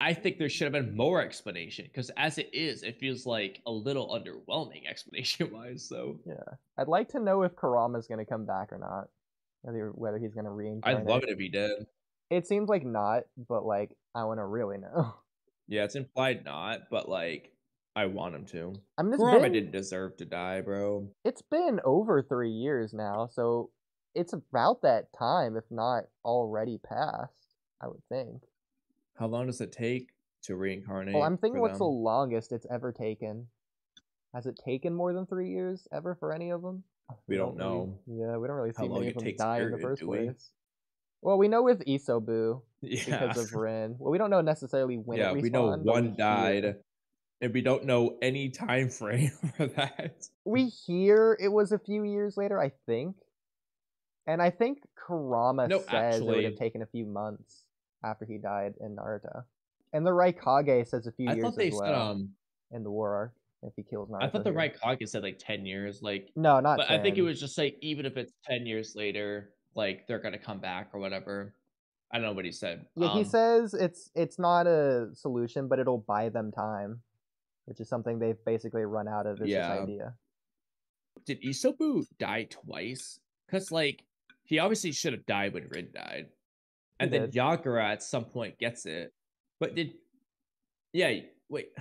I think there should have been more explanation because as it is, it feels like a little underwhelming explanation wise. So Yeah. I'd like to know if Kurama's gonna come back or not. Whether he's gonna I'd love reincarnate. it if he did. It seems like not, but like I want to really know. Yeah, it's implied not, but like I want him to. I mean, Kurama didn't deserve to die, bro. it's been over 3 years now, so it's about that time, if not already past. I would think. How long does it take to Well, I'm reincarnate thinking for what's the them? longest it's ever taken. Has it taken more than 3 years ever for any of them? We We don't don't really, know yeah, we don't really how see many long of it them takes, die in the period, first do we? place. Well, we know with Isobu Yeah. because of Rin. Well, we don't know necessarily when it Yeah, we know respawned, but we one hear. died, and we don't know any time frame for that. We hear it was a few years later, I think. And I think Kurama No, says it would have actually, taken a few months after he died in Naruto. And the Raikage says a few I thought years as they said well in the war arc if he kills I thought Naruto the here. right clock said like 10 years, like, No, not but I think it 10. was just like even if it's 10 years later, like they're gonna come back or whatever. I don't know what he said. Yeah, he says it's not a solution, but it'll buy them time, which is something they've basically run out of is this Yeah. idea. Did Isobu die twice? Because like he obviously should have died when Rin died, He and then did. Yagura at some point gets it. But did yeah? Wait.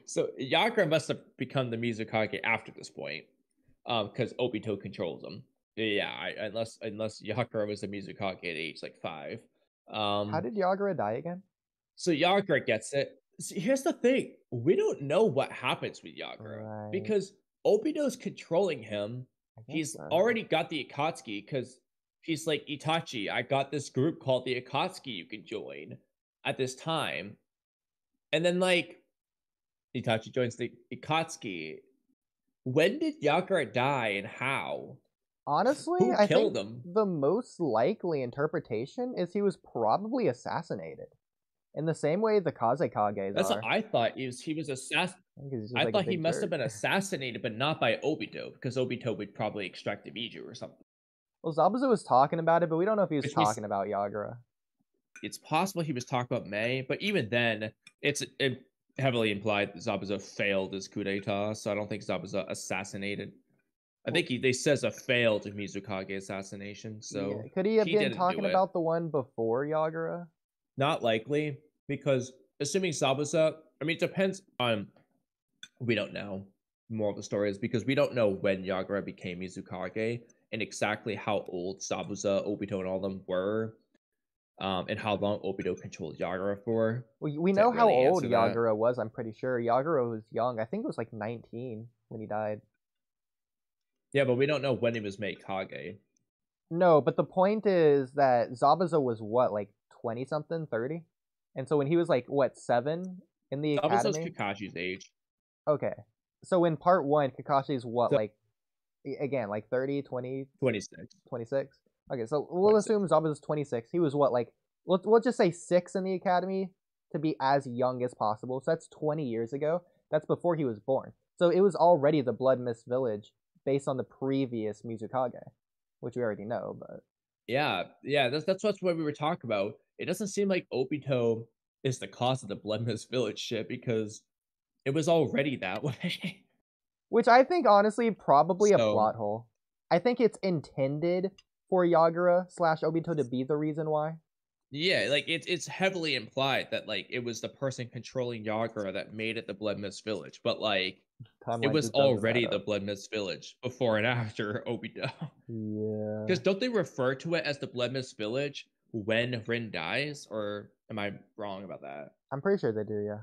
So Yagura must have become the Mizukage after this point, because Obito controls him. Yeah, unless Yagura was the Mizukage at age like 5. How Um, did Yagura die again? so Yagura gets it. See, here's the thing: we don't know what happens with Yagura Right. because Obito's controlling him. I guess He's so. already got the Akatsuki because he's like Itachi. I got this group called the Akatsuki you can join at this time, and then like Itachi joins the Akatsuki. When did Yagura die and how? Honestly, Who I killed think him? the most likely interpretation is he was probably assassinated. In the same way the Kazekages That's what are. I thought. He was assassinated. I think he's just I like a thought he big must have jerk. been assassinated, but not by Obito, because Obito would probably extract Ibiju or something. Well, Zabuza was talking about it, but we don't know if he was Which means talking about Yagura. it's possible he was talking about May, but even then, it heavily implied that Zabuza failed his coup d'etat, so I don't think Zabuza assassinated. I Well, think they says a failed Mizukage assassination, yeah, so could he have he been didn't talking do it. about the one before Yagura? Not likely, because assuming Zabuza, I mean, it depends on. We don't know. More of the story is because we don't know when Yagura became Mizukage and exactly how old Zabuza, Obito, and all of them were, and how long Obito controlled Yagura for We to know how really old answer that. Yagura was, I'm pretty sure. Yagura was young. I think it was like 19 when he died. Yeah, but we don't know when he was made Kage. No, but the point is that Zabuza was what, like 20 something, 30? And so when he was like, what, 7 in the Zabuza's academy? Kakashi's age. Okay. So in part 1, Kakashi's what, So like, again, like 30, 20, 26. 26? Okay, so we'll 26. assume Zabuza's 26. He was what, like, we'll just say 6 in the academy to be as young as possible. So that's 20 years ago. That's before he was born. So it was already the Blood Mist Village based on the previous Mizukage, which we already know, but Yeah, that's what we were talking about. It doesn't seem like Obito is the cause of the Blood Mist Village shit because it was already that way. which I think honestly probably a So plot hole. I think it's intended for Yagura slash Obito to be the reason why. yeah, like it's heavily implied that like it was the person controlling Yagura that made it the Blood Mist Village, but like it Timeline was just doesn't already add the up. Blood Mist Village before and after Obito. Because Yeah, don't they refer to it as the Blood Mist Village when Rin dies, or am I wrong about that? I'm pretty sure they do. Yeah.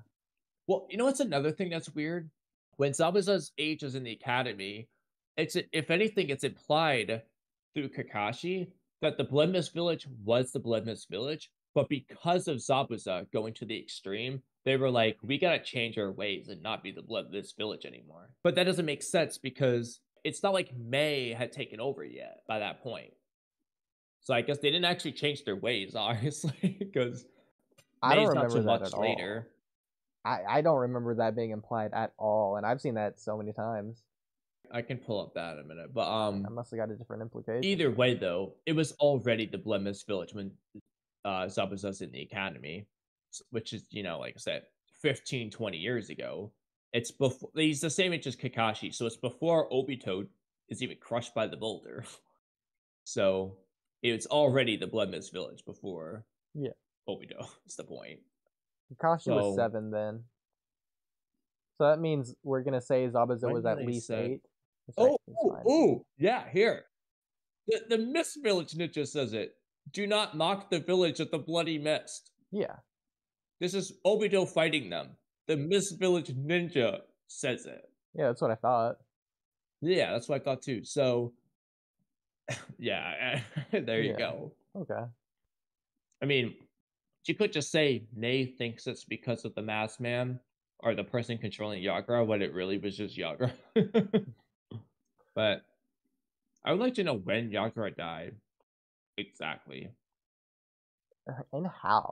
Well, you know what's another thing that's weird? When Zabuza's age is in the academy, it's if anything, it's implied through Kakashi that the Blood Mist Village was the Blood Mist Village, but because of Zabuza going to the extreme, they were like, we gotta change our ways and not be the Blood Mist Village anymore. But that doesn't make sense because it's not like May had taken over yet by that point. So I guess they didn't actually change their ways, obviously, because I don't May's not too remember that much at all. later. I don't remember that being implied at all, and I've seen that so many times. I can pull up that in a minute. But I must have got a different implication. either way though, it was already the Blemis village when Zabuza's in the academy. which is, like I said, 15, 20 years ago. It's before he's the same age as Kakashi, so it's before Obito is even crushed by the boulder. So it's already the Blood Mist Village before Obito. Is the point. Kakashi was 7 then. So that means we're gonna say Zabuza was at least 8. Yeah, here. The Mist Village Ninja says it. Do not mock the village of the bloody mist. Yeah. This is Obito fighting them. The Mist Village Ninja says it. Yeah, that's what I thought. Yeah, that's what I thought too. So, yeah, there you go. Okay. I mean, you could just say Nay thinks it's because of the masked man or the person controlling Yagura, when it really was just Yagura. But I would like to know when Yagura died. Exactly. And how?